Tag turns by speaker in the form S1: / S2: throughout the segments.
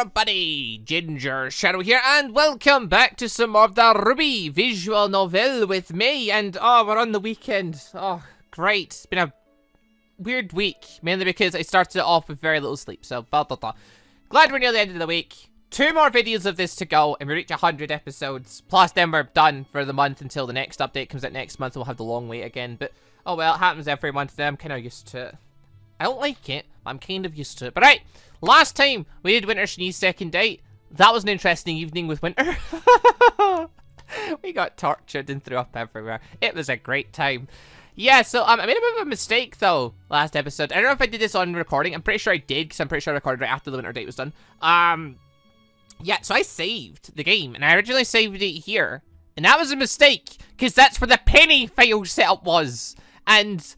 S1: everybody, Gingershadow here, and welcome back to some more of the RWBY visual novel with me, and we're on the weekend. Oh, great. It's been a weird week, mainly because I started it off with very little sleep, so blah blah blah. Glad we're near the end of the week. 2 more videos of this to go, and we reach 100 episodes, plus then we're done for the month until the next update comes out next month, and we'll have the long wait again, but oh well, it happens every month, then I'm kind of used to it. I don't like it, I'm kind of used to it, but right. Last time we did Winter Shanice's second date, that was an interesting evening with Winter. We got tortured and threw up everywhere. It was a great time. Yeah, so I made a bit of a mistake though last episode. I don't know if I did this on recording. I'm pretty sure I did, because I'm pretty sure I recorded right after the Winter date was done. Yeah, so I saved the game, and I originally saved it here, and that was a mistake, because that's where the penny file setup was, and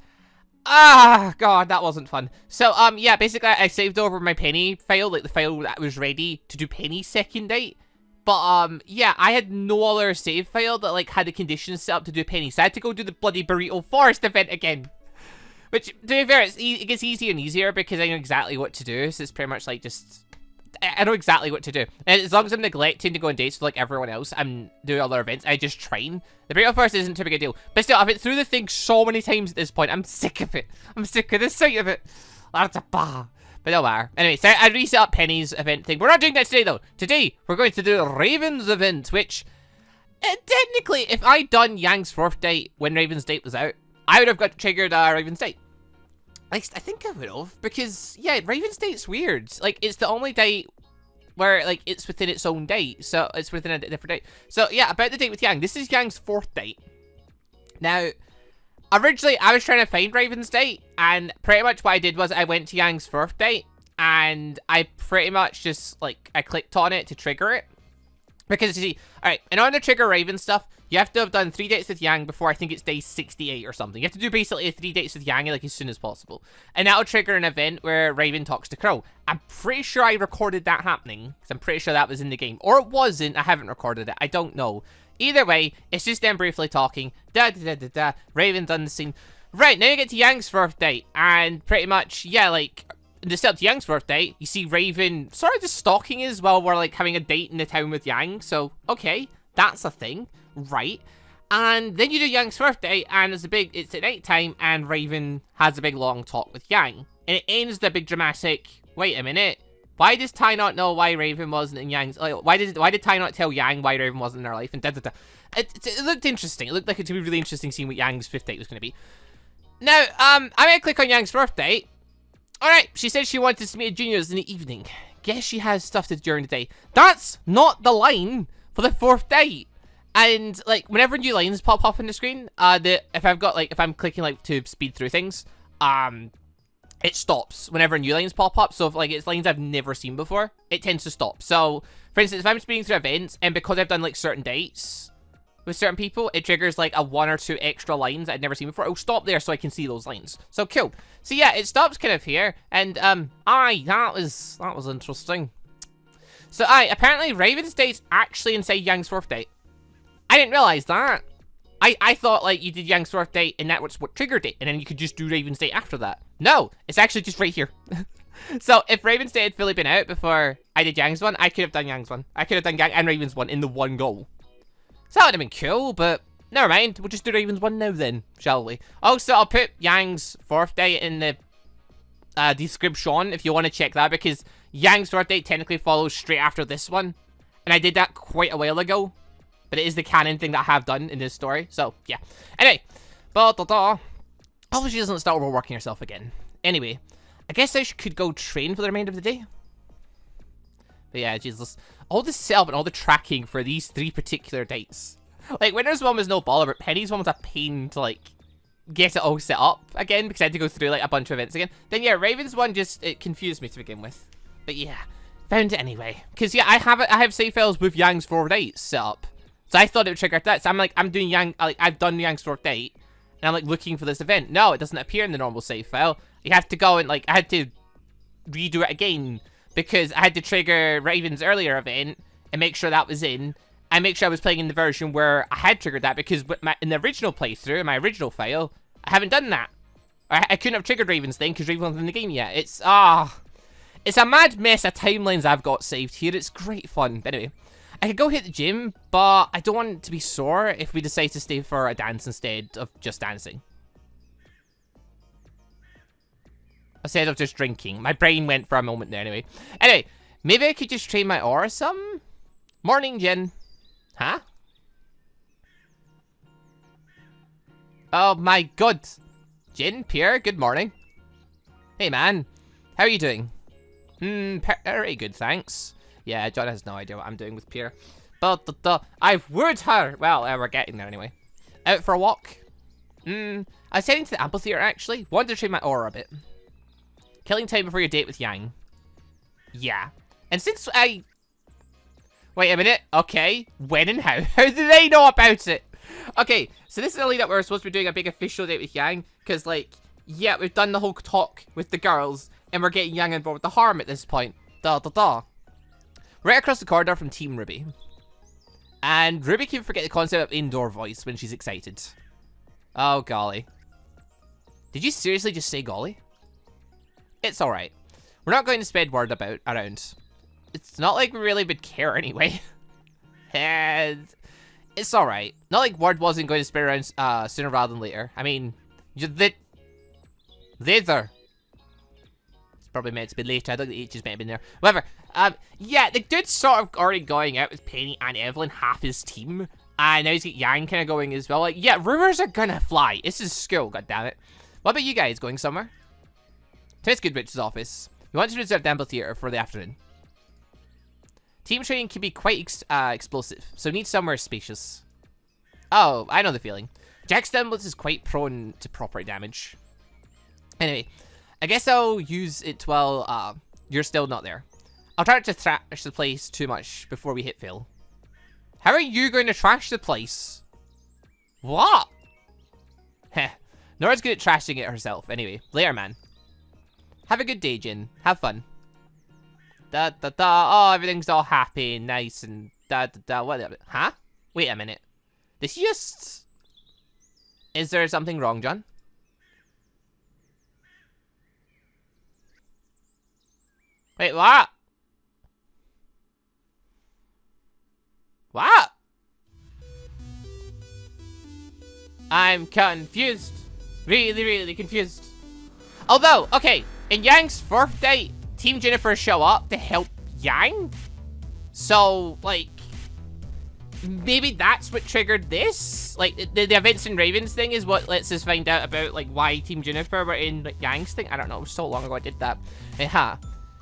S1: god, that wasn't fun. So, yeah, basically, I saved over my penny file, like the file that was ready to do Penny's second date. But, yeah, I had no other save file that, like, had the conditions set up to do Penny. So I had to go do the bloody Burrito Forest event again. Which, to be fair, it gets easier and easier because I know exactly what to do. So it's pretty much, like, just... I know exactly what to do. And as long as I'm neglecting to go on dates with, like, everyone else, I'm doing other events, I just train. The Burrito Forest isn't too big a deal. But still, I've been through the thing so many times at this point. I'm sick of it. I'm sick of the sight of it. But no matter. Anyway, so I reset up Penny's event thing. We're not doing that today, though. Today, we're going to do Raven's event, which... technically, if I'd done Yang's 4th date when Raven's date was out, I would have got triggered Raven's date. I think I would have, because, yeah, Raven's date's weird. Like, it's the only date where, like, it's within its own date. So, it's within a different date. So, yeah, about the date with Yang. This is Yang's 4th date. Now, originally, I was trying to find Raven's date, and pretty much what I did was I went to Yang's 4th date, and I pretty much just, like, I clicked on it to trigger it. Because, you see, alright, in order to trigger Raven stuff, you have to have done 3 dates with Yang before I think it's day 68 or something. You have to do basically 3 dates with Yang, like, as soon as possible. And that'll trigger an event where Raven talks to Crow. I'm pretty sure I recorded that happening, because I'm pretty sure that was in the game. Or it wasn't, I haven't recorded it, I don't know. Either way, it's just them briefly talking. Raven's done the scene. Right, now you get to Yang's 4th date, and pretty much, yeah, like... in the setup to Yang's 4th date, you see Raven sort of just stalking us while we're, like, having a date in the town with Yang. So, okay, that's a thing. Right. And then you do Yang's 4th date, and it's at night time, and Raven has a big long talk with Yang. And it ends the big dramatic, wait a minute, why does Ty not know why Raven wasn't in Yang's, like, why did Ty not tell Yang why Raven wasn't in her life, and It looked interesting. It looked like it would be really interesting seeing what Yang's 5th date was going to be. Now, I'm going to click on Yang's 4th date. Alright, she said she wanted to meet juniors in the evening. Guess she has stuff to do during the day. That's not the line for the 4th date. And, like, whenever new lines pop up on the screen, if I'm clicking, like, to speed through things, it stops whenever new lines pop up. So, if, like, it's lines I've never seen before, it tends to stop. So, for instance, if I'm speeding through events, and because I've done, like, certain dates with certain people, it triggers, like, a 1 or 2 extra lines I'd never seen before. It'll stop there so I can see those lines. So, cool. So, yeah, it stops kind of here, and, that was interesting. So, apparently Raven's date's actually inside Yang's 4th date. I didn't realize that. I thought, like, you did Yang's 4th date, and that was what triggered it, and then you could just do Raven's date after that. No, it's actually just right here. So, if Raven's date had fully been out before I did Yang's one, I could have done Yang's one. I could have done Yang and Raven's one in the one go. So that would have been cool, but never mind. We'll just do Raven's one now then, shall we? Also, I'll put Yang's 4th date in the description if you want to check that, because Yang's 4th date technically follows straight after this one. And I did that quite a while ago, but it is the canon thing that I have done in this story, so yeah. Anyway, hopefully she doesn't start overworking herself again. Anyway, I guess I could go train for the remainder of the day. But yeah, Jesus. All the setup and all the tracking for these 3 particular dates. Like, Winter's one was no baller, but Penny's one was a pain to, like, get it all set up again, because I had to go through, like, a bunch of events again. Then, yeah, Raven's one it confused me to begin with. But yeah, found it anyway. Because, yeah, I have save files with Yang's 4 dates set up. So I thought it would trigger that. So I'm doing I've done Yang's 4th date, and I'm, like, looking for this event. No, it doesn't appear in the normal save file. You have to go and, like, I had to redo it again, because I had to trigger Raven's earlier event and make sure that was in, and make sure I was playing in the version where I had triggered that, because in the original playthrough, in my original file, I haven't done that. I couldn't have triggered Raven's thing because Raven wasn't in the game yet. It's a mad mess of timelines I've got saved here. It's great fun. But anyway, I could go hit the gym, but I don't want it to be sore if we decide to stay for a dance instead of just dancing. Instead of just drinking. My brain went for a moment there anyway. Anyway, maybe I could just train my aura some? Morning, Jin. Huh? Oh my god. Jin, Pierre, good morning. Hey man, how are you doing? Very good, thanks. Yeah, John has no idea what I'm doing with Pierre. But I've wooed her. Well, we're getting there anyway. Out for a walk? I was heading to the amphitheater actually. Wanted to train my aura a bit. Killing time before your date with Yang. Yeah. And since I... Wait a minute. Okay. When and how? How do they know about it? Okay, so this is the lead up where we're supposed to be doing a big official date with Yang. Because, like, yeah, we've done the whole talk with the girls. And we're getting Yang on board with the harm at this point. We're right across the corridor from Team RWBY. And RWBY can forget the concept of indoor voice when she's excited. Oh, golly. Did you seriously just say golly? It's alright. We're not going to spread word around. It's not like we really would care anyway. And it's alright. Not like word wasn't going to spread around sooner rather than later. I mean, later. It's probably meant to be later. I don't think the H is meant to have been there. Whatever. Yeah, the dude's sort of already going out with Penny and Evelyn, half his team. And now he's got Yang kind of going as well. Like, yeah, rumors are gonna fly. This is school, goddammit. What about you guys? Going somewhere? To Miss Goodrich's office. We want to reserve the amphitheater for the afternoon. Team training can be quite explosive, so need somewhere spacious. Oh, I know the feeling. Jack Stumbles is quite prone to property damage. Anyway, I guess I'll use it while you're still not there. I'll try not to trash the place too much before we hit Phil. How are you going to trash the place? What? Heh. Nora's good at trashing it herself. Anyway, later, man. Have a good day, Jin. Have fun. Oh, everything's all happy and nice and whatever. Huh? Wait a minute. Did she just... Is there something wrong, John? Wait, what? What? I'm confused. Really, really confused. Although, okay, in Yang's fourth date, Team Juniper show up to help Yang. So, like, maybe that's what triggered this? Like, the events and Ravens thing is what lets us find out about, like, why Team Juniper were in like, Yang's thing. I don't know, it was so long ago I did that.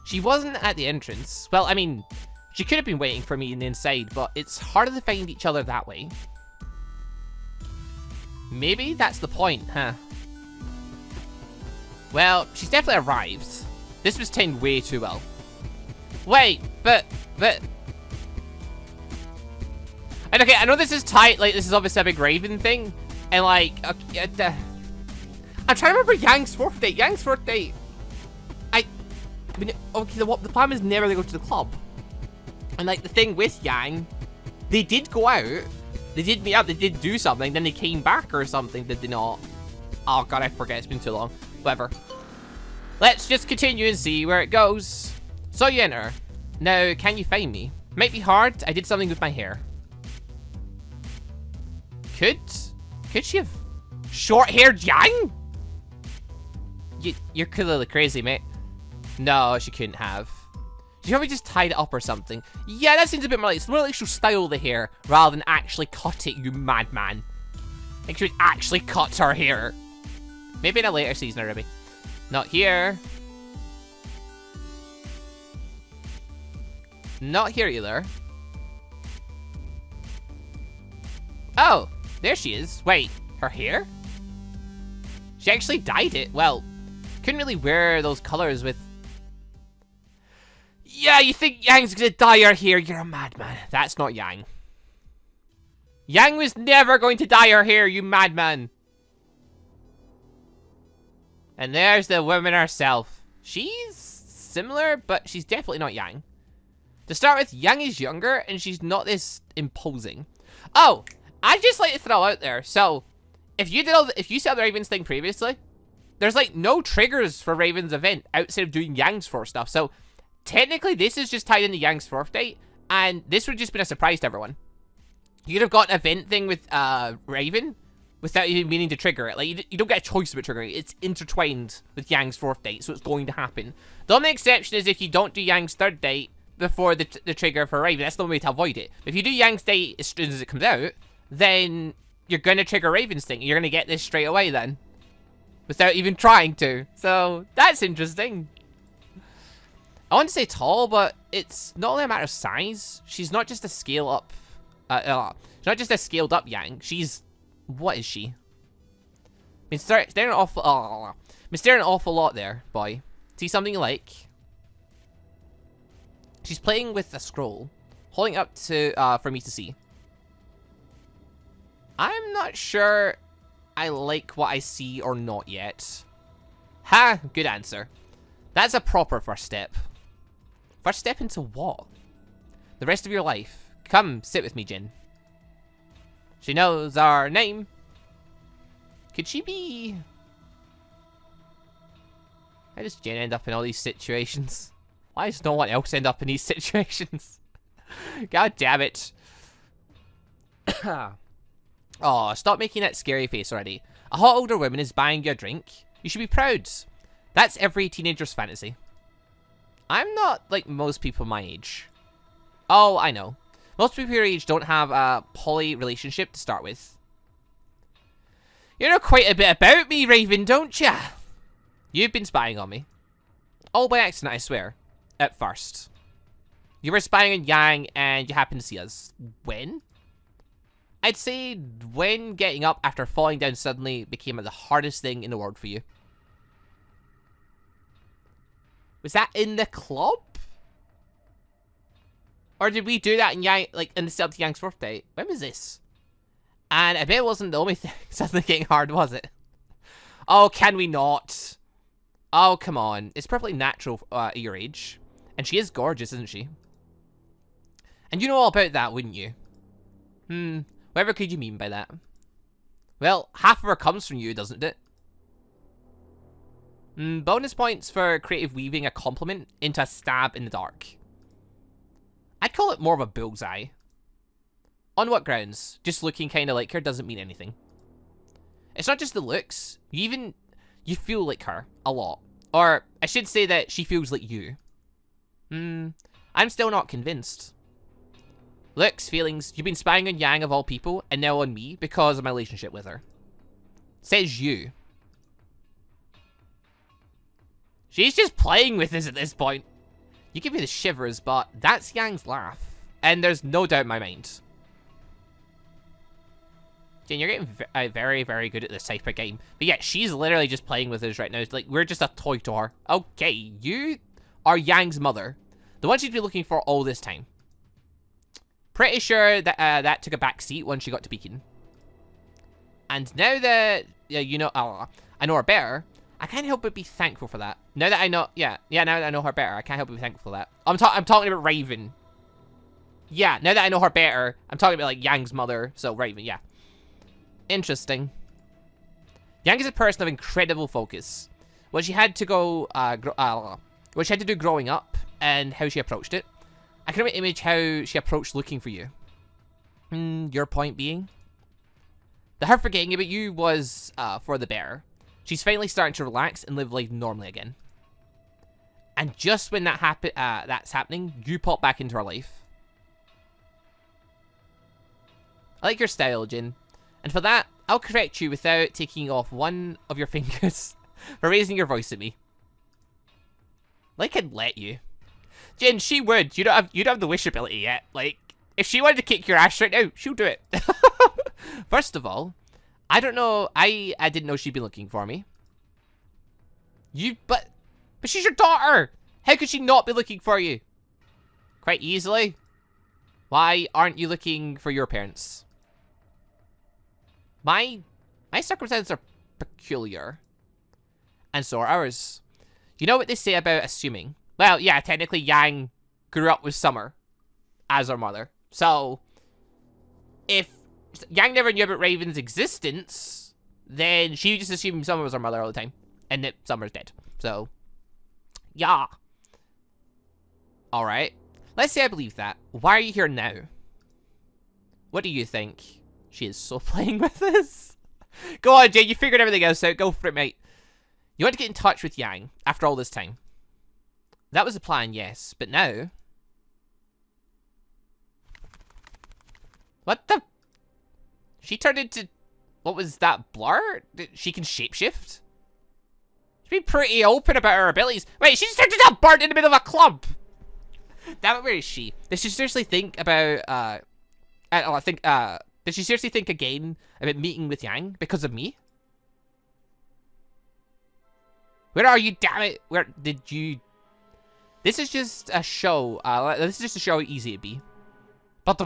S1: She wasn't at the entrance. Well, I mean, she could have been waiting for me in the inside, but it's harder to find each other that way. Maybe that's the point, huh? Well, she's definitely arrived. This was timed way too well. Wait, but... And okay, I know this is tight, like, this is obviously a big Raven thing. And, like, okay, I'm trying to remember Yang's fourth date. Yang's fourth date. Okay, the plan is never to go to the club. And, like, the thing with Yang, they did go out. They did meet up, they did do something, then they came back or something, did they not? Oh, God, I forget, it's been too long. Whatever. Let's just continue and see where it goes. So you enter. Now, can you find me? Might be hard. I did something with my hair. Could she have short-haired Yang? You're clearly crazy, mate. No, she couldn't have. She probably just tied it up or something. Yeah, that seems a bit more like, it's more like she'll style the hair rather than actually cut it, you madman. I think she would actually cut her hair. Maybe in a later season or RWBY. Not here. Not here either. Oh, there she is. Wait, her hair? She actually dyed it. Well, couldn't really wear those colors with... Yeah, you think Yang's gonna dye her hair? You're a madman. That's not Yang. Yang was never going to dye her hair, you madman. And there's the woman herself. She's similar, but she's definitely not Yang. To start with, Yang is younger, and she's not this imposing. Oh, I'd just like to throw out there. So, if you saw the Ravens thing previously, there's like no triggers for Raven's event outside of doing Yang's for stuff. So, technically this is just tied into Yang's 4th date, and this would have just been a surprise to everyone. You'd have got an event thing with Raven without even meaning to trigger it. Like, you don't get a choice about triggering it. It's intertwined with Yang's 4th date, so it's going to happen. The only exception is if you don't do Yang's 3rd date before the trigger for Raven. That's the only way to avoid it. If you do Yang's date as soon as it comes out, then you're going to trigger Raven's thing. You're going to get this straight away then, without even trying to. So, that's interesting. I want to say tall, but it's not only a matter of size. She's not just a scale up. She's not just a scaled up Yang. She's... What is she? Been staring an awful... been staring an awful lot there, boy. See something you like? She's playing with a scroll, holding it up to for me to see. I'm not sure I like what I see or not yet. Ha! Good answer. That's a proper first step. First step into what? The rest of your life. Come, sit with me, Jin. She knows our name. Could she be... How does Jin end up in all these situations? Why does no one else end up in these situations? God damn it. Oh, stop making that scary face already. A hot older woman is buying you a drink. You should be proud. That's every teenager's fantasy. I'm not like most people my age. Oh, I know. Most people your age don't have a poly relationship to start with. You know quite a bit about me, Raven, don't ya? You've been spying on me. All by accident, I swear. At first. You were spying on Yang and you happened to see us. When? I'd say when getting up after falling down suddenly became the hardest thing in the world for you. Was that in the club? Or did we do that in Yang, like in the setup to Yang's 4th date? When was this? And I bet it wasn't the only thing suddenly getting hard, was it? Oh, can we not? Oh, come on. It's perfectly natural at your age. And she is gorgeous, isn't she? And you know all about that, wouldn't you? Whatever could you mean by that? Well, half of her comes from you, doesn't it? Bonus points for creative weaving a compliment into a stab in the dark. I'd call it more of a bullseye. On what grounds? Just looking kind of like her doesn't mean anything. It's not just the looks. You feel like her a lot. Or I should say that she feels like you. I'm still not convinced. Looks, feelings, you've been spying on Yang of all people, and now on me because of my relationship with her. Says you. She's just playing with us at this point. You give me the shivers, but that's Yang's laugh. And there's no doubt in my mind. Jane, you're getting very, very good at this type of game. But yeah, she's literally just playing with us right now. It's like, we're just a toy to her. Okay, you are Yang's mother. The one she's been looking for all this time. Pretty sure that that took a back seat once she got to Beacon. And now that, you know, I know her better, I can't help but be thankful for that. Now that I know, now that I know her better, I can't help but be thankful for that. I'm talking about Raven. Yeah, now that I know her better, I'm talking about, like, Yang's mother, so Raven, yeah. Interesting. Yang is a person of incredible focus. What she had to go, what she had to do growing up, and how she approached it. I can image how she approached looking for you. Your point being? The her forgetting about you was, for the better. She's finally starting to relax and live life normally again. And just when that that's happening, you pop back into her life. I like your style, Jin. And for that, I'll correct you without taking off one of your fingers for raising your voice at me. Like I'd let you. Jin, she would. You don't have the wish ability yet. Like, if she wanted to kick your ass right now, she'll do it. First of all, I don't know. I didn't know she'd be looking for me. But she's your daughter. How could she not be looking for you? Quite easily. Why aren't you looking for your parents? My circumstances are peculiar. And so are ours. You know what they say about assuming? Well, yeah, technically Yang grew up with Summer as her mother. So, if Yang never knew about Raven's existence, then she just assumed Summer was her mother all the time. And that Summer's dead. So, yeah. Alright. Let's say I believe that. Why are you here now? What do you think? She is so playing with this. Go on, Jane. You figured everything else out. Go for it, mate. You want to get in touch with Yang after all this time. That was the plan, yes. But now... What the... She turned into... What was that, blur? She can shapeshift? She's been pretty open about her abilities. Wait, she just turned into a bird in the middle of a clump! Damn it, where is she? Does she seriously think about, did she seriously think again about meeting with Yang because of me? Where are you, damn it? Where did you... This is just a show, this is just to show how easy it'd be. But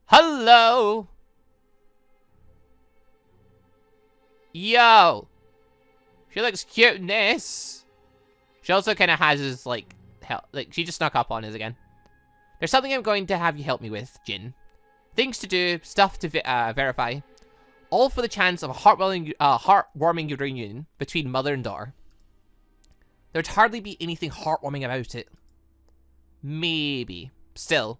S1: hello! Yo! She looks cute in this. She also kind of has his, like, she just snuck up on us again. There's something I'm going to have you help me with, Jin. Things to do, stuff to verify. All for the chance of a heartwarming reunion between mother and daughter. There'd hardly be anything heartwarming about it. Maybe. Still,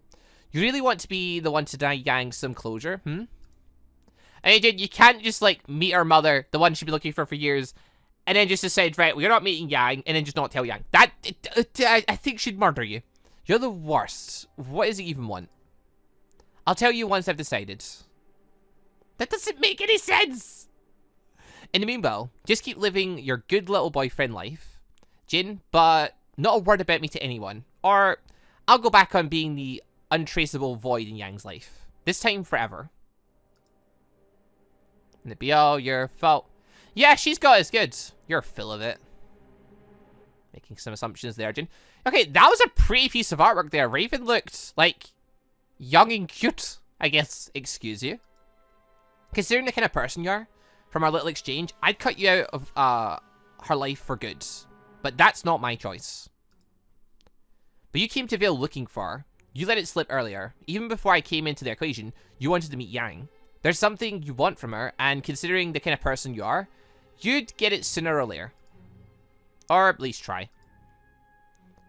S1: you really want to be the one to deny Yang some closure, hmm? I mean, dude, you can't just, like, meet her mother, the one she's been looking for years, and then just decide, right, well, you're not meeting Yang, and then just not tell Yang. I think she'd murder you. You're the worst. What does he even want? I'll tell you once I've decided. That doesn't make any sense! In the meanwhile, just keep living your good little boyfriend life, Jin, but not a word about me to anyone. Or, I'll go back on being the untraceable void in Yang's life. This time forever. And it'd be all your fault. Yeah, she's got us good. You're full of it. Making some assumptions there, Jin. Okay, that was a pretty piece of artwork there. Raven looked, like, young and cute, I guess. Excuse you. Considering the kind of person you are, from our little exchange, I'd cut you out of her life for good. But that's not my choice. But you came to Vale looking for her. You let it slip earlier. Even before I came into the equation, you wanted to meet Yang. There's something you want from her, and considering the kind of person you are, you'd get it sooner or later. Or at least try.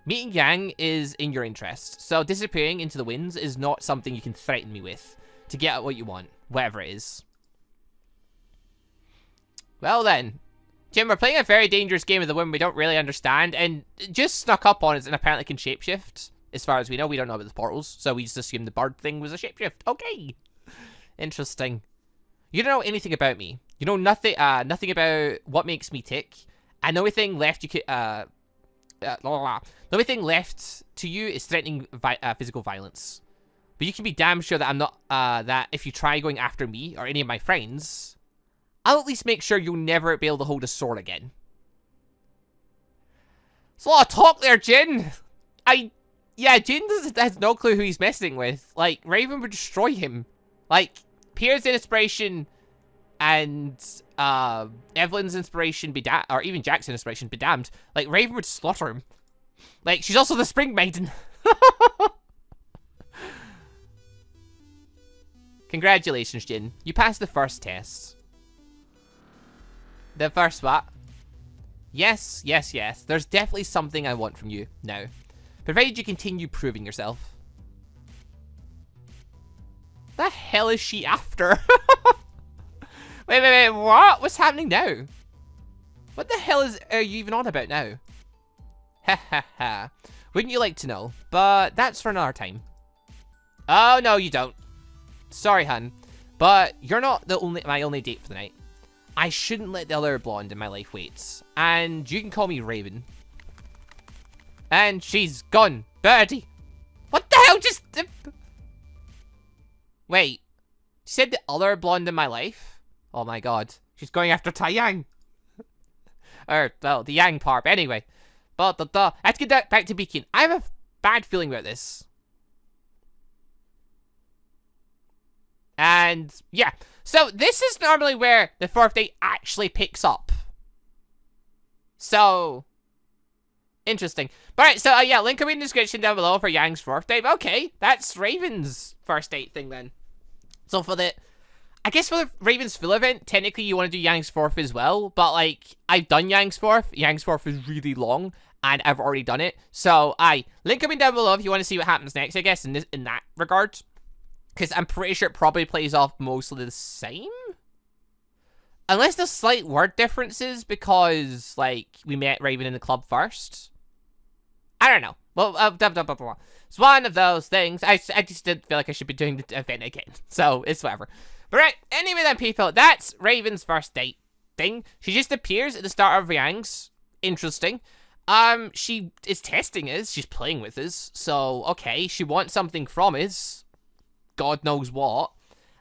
S1: Meeting Yang is in your interest, so disappearing into the winds is not something you can threaten me with to get at what you want, whatever it is. Well then, Jim, we're playing a very dangerous game of the wind we don't really understand, and just snuck up on us and apparently can shapeshift. As far as we know, we don't know about the portals, so we just assumed the bird thing was a shapeshift. Okay. Interesting. You don't know anything about me. You know nothing nothing about what makes me tick. And the only thing left you could, the only thing left to you is threatening physical violence. But you can be damn sure that I'm not, that if you try going after me or any of my friends, I'll at least make sure you'll never be able to hold a sword again. It's a lot of talk there, Jin. Yeah, Jin has no clue who he's messing with. Like, Raven would destroy him. Like, Pierre's inspiration and Evelyn's inspiration be damned, or even Jack's inspiration be damned. Like, Raven would slaughter him. Like, she's also the Spring Maiden. Congratulations, Jin. You passed the first test. The first what? Yes, yes, yes. There's definitely something I want from you now. Provided you continue proving yourself. The hell is she after? Wait, what? What's happening now? What the hell are you even on about now? Ha ha ha. Wouldn't you like to know? But that's for another time. Oh, no, you don't. Sorry, hun. But you're not my only date for the night. I shouldn't let the other blonde in my life wait. And you can call me Raven. And she's gone. Birdie. What the hell just... Wait. You said the other blonde in my life? Oh my god. She's going after Taiyang. Or, well, the Yang part. But anyway. But, let's get back to Beacon. I have a bad feeling about this. And, yeah. So, this is normally where the fourth date actually picks up. So... Interesting. Alright, so yeah, link will be in the description down below for Yang's fourth date. Okay, that's Raven's first date thing then. So for the... I guess for the Raven's full event, technically you want to do Yang's fourth as well. But like, I've done Yang's fourth. Yang's fourth is really long. and I've already done it. So, link coming down below if you want to see what happens next, I guess, in that regard. Because I'm pretty sure it probably plays off mostly the same? Unless there's slight word differences because, like, we met Raven in the club first. I don't know. Well, blah, blah, blah, blah. It's one of those things. I just didn't feel like I should be doing the event again. So, it's whatever. But right, anyway then, people, that's Raven's first date thing. She just appears at the start of Riang's. Interesting. She is testing us. She's playing with us. So, okay, she wants something from us. God knows what.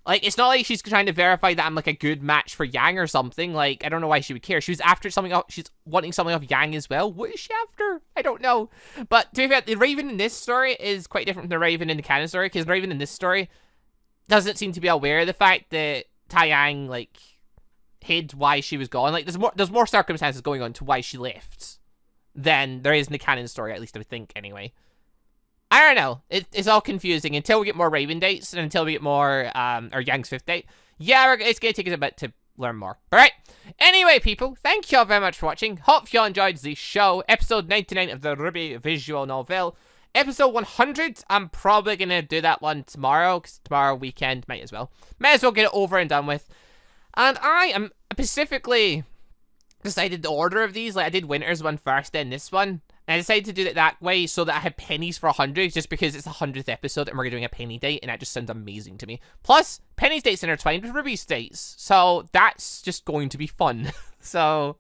S1: Like, it's not like she's trying to verify that I'm, like, a good match for Yang or something. Like, I don't know why she would care. She was after something off. She's wanting something off Yang as well. What is she after? I don't know. But, to be fair, the Raven in this story is quite different from the Raven in the canon story. Because the Raven in this story doesn't seem to be aware of the fact that Taiyang, like, hid why she was gone. Like, there's more circumstances going on to why she left than there is in the canon story, at least I would think, anyway. I don't know. It's all confusing until we get more Raven dates and until we get more, or Yang's 5th date. Yeah, it's going to take us a bit to learn more. Alright. Anyway, people, thank you all very much for watching. Hope you all enjoyed the show. Episode 99 of the RWBY visual novel. Episode 100, I'm probably going to do that one tomorrow, because tomorrow weekend, might as well get it over and done with. And I am specifically decided the order of these. Like, I did Winter's one first, then this one. And I decided to do it that way so that I had pennies for 100, just because it's the 100th episode and we're doing a penny date, and that just sounds amazing to me. Plus, Penny's dates intertwined with Ruby's dates, so that's just going to be fun. So,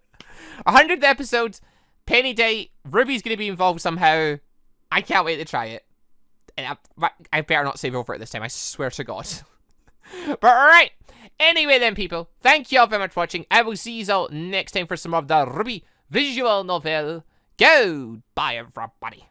S1: 100th episode, penny date, Ruby's going to be involved somehow. I can't wait to try it. And I better not save over it this time, I swear to God. But alright, anyway then, people, thank you all very much for watching. I will see you all next time for some more of the RWBY visual novel. Goodbye, everybody.